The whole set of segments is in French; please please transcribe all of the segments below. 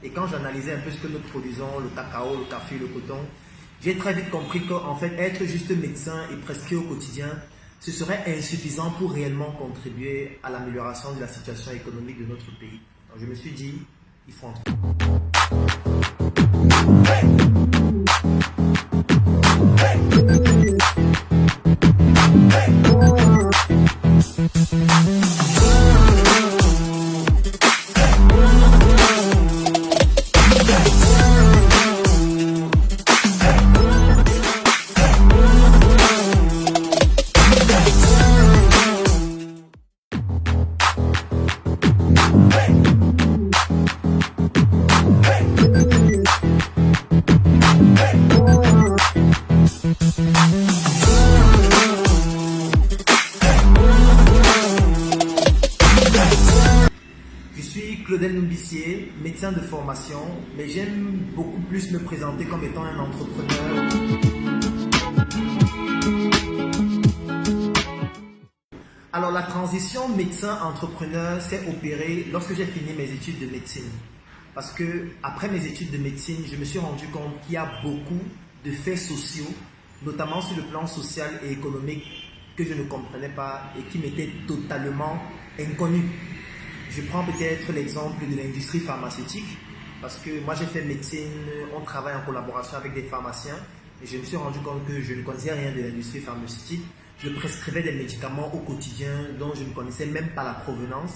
Et quand j'analysais un peu ce que nous produisons, le cacao, le café, le coton, j'ai très vite compris qu'en fait, être juste médecin et prescrire au quotidien, ce serait insuffisant pour réellement contribuer à l'amélioration de la situation économique de notre pays. Donc je me suis dit, il faut entreprendre. Je suis Claudel Numbissier, médecin de formation, mais j'aime beaucoup plus me présenter comme étant un entrepreneur. Alors la transition médecin-entrepreneur s'est opérée lorsque j'ai fini mes études de médecine. Parce que après mes études de médecine, je me suis rendu compte qu'il y a beaucoup de faits sociaux, notamment sur le plan social et économique, que je ne comprenais pas et qui m'étaient totalement inconnus. Je prends peut-être l'exemple de l'industrie pharmaceutique, parce que moi j'ai fait médecine, on travaille en collaboration avec des pharmaciens, et je me suis rendu compte que je ne connaissais rien de l'industrie pharmaceutique. Je prescrivais des médicaments au quotidien dont je ne connaissais même pas la provenance.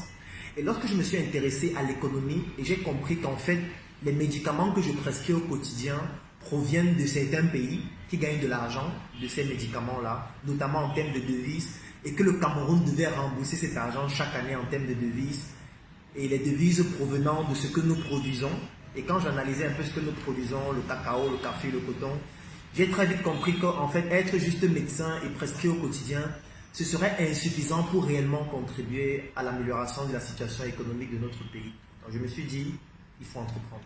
Et lorsque je me suis intéressé à l'économie, et j'ai compris qu'en fait, les médicaments que je prescris au quotidien proviennent de certains pays qui gagnent de l'argent de ces médicaments-là, notamment en termes de devises, et que le Cameroun devait rembourser cet argent chaque année en termes de devises, et les devises provenant de ce que nous produisons. Et quand j'analysais un peu ce que nous produisons, le cacao, le café, le coton, j'ai très vite compris qu'en fait, être juste médecin et prescrire au quotidien, ce serait insuffisant pour réellement contribuer à l'amélioration de la situation économique de notre pays. Donc je me suis dit, il faut entreprendre.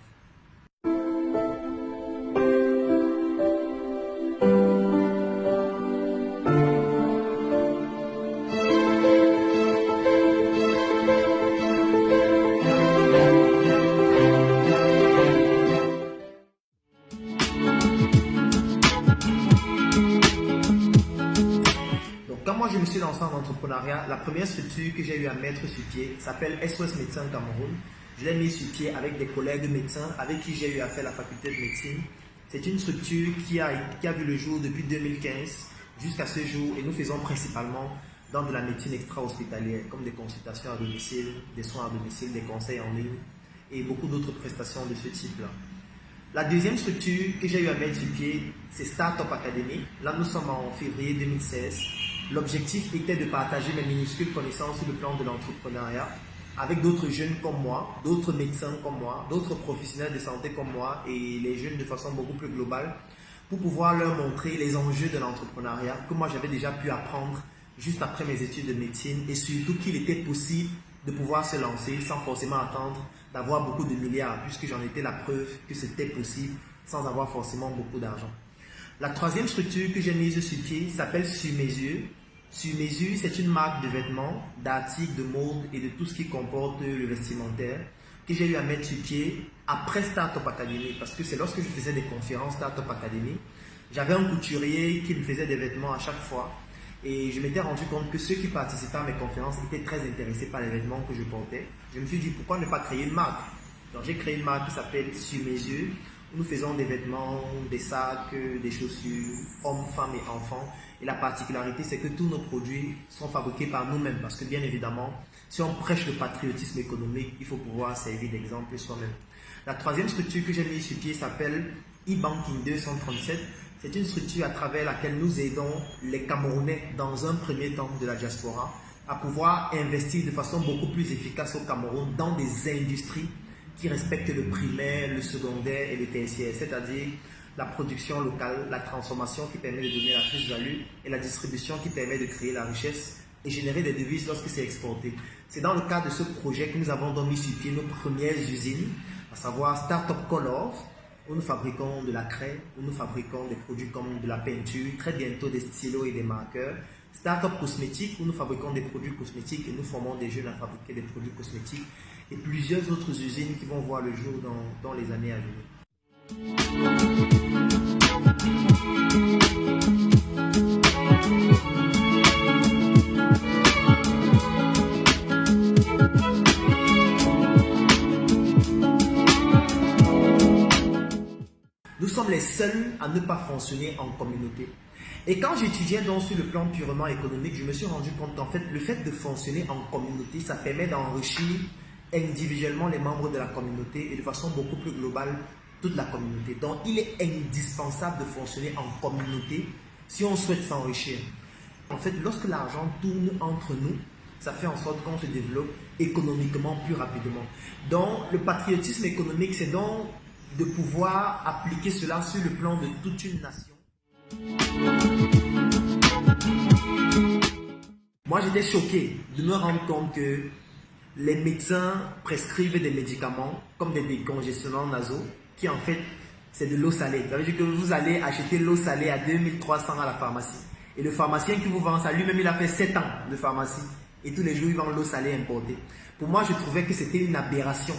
Quand moi je me suis lancé en entrepreneuriat, la première structure que j'ai eu à mettre sur pied s'appelle SOS Médecins Cameroun. Je l'ai mis sur pied avec des collègues médecins avec qui j'ai eu à faire la faculté de médecine. C'est une structure qui a vu le jour depuis 2015 jusqu'à ce jour, et nous faisons principalement dans de la médecine extra-hospitalière, comme des consultations à domicile, des soins à domicile, des conseils en ligne et beaucoup d'autres prestations de ce type-là. La deuxième structure que j'ai eu à mettre sur pied, c'est Startup Academy. Là, nous sommes en février 2016. L'objectif était de partager mes minuscules connaissances sur le plan de l'entrepreneuriat avec d'autres jeunes comme moi, d'autres médecins comme moi, d'autres professionnels de santé comme moi et les jeunes de façon beaucoup plus globale, pour pouvoir leur montrer les enjeux de l'entrepreneuriat que moi j'avais déjà pu apprendre juste après mes études de médecine, et surtout qu'il était possible de pouvoir se lancer sans forcément attendre d'avoir beaucoup de milliards, puisque j'en étais la preuve que c'était possible sans avoir forcément beaucoup d'argent. La troisième structure que j'ai mise sur pied s'appelle Sur Mes Yeux. Sur Mes Yeux, c'est une marque de vêtements, d'articles, de mode et de tout ce qui comporte le vestimentaire que j'ai eu à mettre sur pied après Startup Academy, parce que c'est lorsque je faisais des conférences Startup Academy, j'avais un couturier qui me faisait des vêtements à chaque fois, et je m'étais rendu compte que ceux qui participaient à mes conférences étaient très intéressés par les vêtements que je portais. Je me suis dit, pourquoi ne pas créer une marque? Donc j'ai créé une marque qui s'appelle Sur Mes Yeux. Nous faisons des vêtements, des sacs, des chaussures, hommes, femmes et enfants. Et la particularité, c'est que tous nos produits sont fabriqués par nous-mêmes. Parce que bien évidemment, si on prêche le patriotisme économique, il faut pouvoir servir d'exemple soi-même. La troisième structure que j'ai mise sur pied s'appelle e-Banking 237. C'est une structure à travers laquelle nous aidons les Camerounais dans un premier temps de la diaspora à pouvoir investir de façon beaucoup plus efficace au Cameroun dans des industries qui respectent le primaire, le secondaire et le tertiaire, c'est-à-dire la production locale, la transformation qui permet de donner la plus-value et la distribution qui permet de créer la richesse et générer des devises lorsque c'est exporté. C'est dans le cadre de ce projet que nous avons donc mis sur pied nos premières usines, à savoir Startup Color, où nous fabriquons de la craie, où nous fabriquons des produits comme de la peinture, très bientôt des stylos et des marqueurs. Startup Cosmétique, où nous fabriquons des produits cosmétiques et nous formons des jeunes à fabriquer des produits cosmétiques. et plusieurs autres usines qui vont voir le jour dans les années à venir. Nous sommes les seuls à ne pas fonctionner en communauté. Et quand j'étudiais donc sur le plan purement économique, je me suis rendu compte qu'en fait, le fait de fonctionner en communauté, ça permet d'enrichir individuellement les membres de la communauté et de façon beaucoup plus globale toute la communauté. Donc, il est indispensable de fonctionner en communauté si on souhaite s'enrichir. En fait, lorsque l'argent tourne entre nous, ça fait en sorte qu'on se développe économiquement plus rapidement. Donc, le patriotisme économique, c'est donc de pouvoir appliquer cela sur le plan de toute une nation. Moi, j'étais choqué de me rendre compte que les médecins prescrivent des médicaments comme des décongestionnants nasaux qui en fait, c'est de l'eau salée. Ça veut dire que vous allez acheter l'eau salée à 2300 à la pharmacie. Et le pharmacien qui vous vend ça, lui-même, il a fait 7 ans de pharmacie. Et tous les jours, il vend l'eau salée importée. Pour moi, je trouvais que c'était une aberration.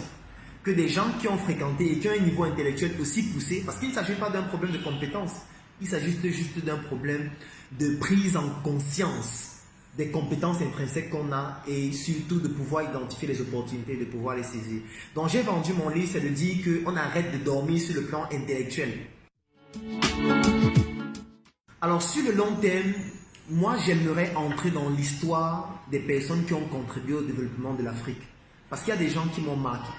Que des gens qui ont fréquenté et qui ont un niveau intellectuel aussi poussé, parce qu'il ne s'agit pas d'un problème de compétence, il s'agit juste d'un problème de prise en conscience des compétences intrinsèques qu'on a et surtout de pouvoir identifier les opportunités, de pouvoir les saisir. Donc j'ai vendu mon livre, c'est de dire qu'on arrête de dormir sur le plan intellectuel. Alors sur le long terme, moi j'aimerais entrer dans l'histoire des personnes qui ont contribué au développement de l'Afrique. Parce qu'il y a des gens qui m'ont marqué.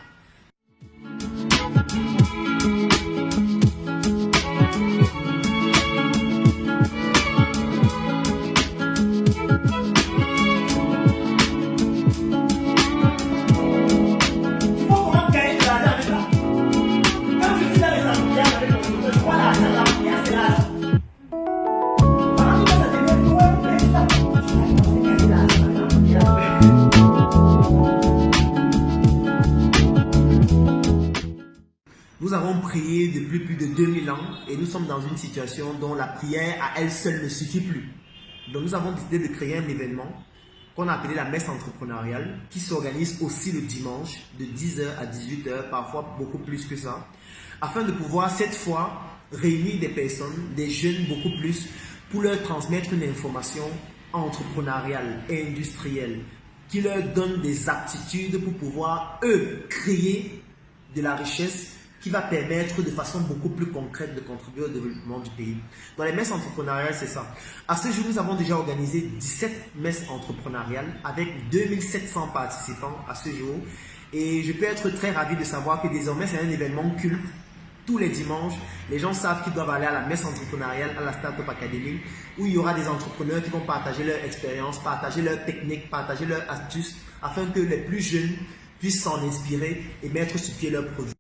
Nous avons prié depuis plus de 2000 ans et nous sommes dans une situation dont la prière à elle seule ne suffit plus. Donc nous avons décidé de créer un événement qu'on a appelé la messe entrepreneuriale qui s'organise aussi le dimanche de 10h à 18h, parfois beaucoup plus que ça, afin de pouvoir cette fois réunir des personnes, des jeunes beaucoup plus, pour leur transmettre une information entrepreneuriale et industrielle qui leur donne des aptitudes pour pouvoir, eux, créer de la richesse qui va permettre de façon beaucoup plus concrète de contribuer au développement du pays. Dans les messes entrepreneuriales, c'est ça. À ce jour, nous avons déjà organisé 17 messes entrepreneuriales avec 2700 participants à ce jour. Et je peux être très ravi de savoir que désormais, c'est un événement culte. Tous les dimanches, les gens savent qu'ils doivent aller à la messe entrepreneuriale, à la Startup Academy, où il y aura des entrepreneurs qui vont partager leur expérience, partager leurs techniques, partager leurs astuces, afin que les plus jeunes puissent s'en inspirer et mettre sur pied leurs produits.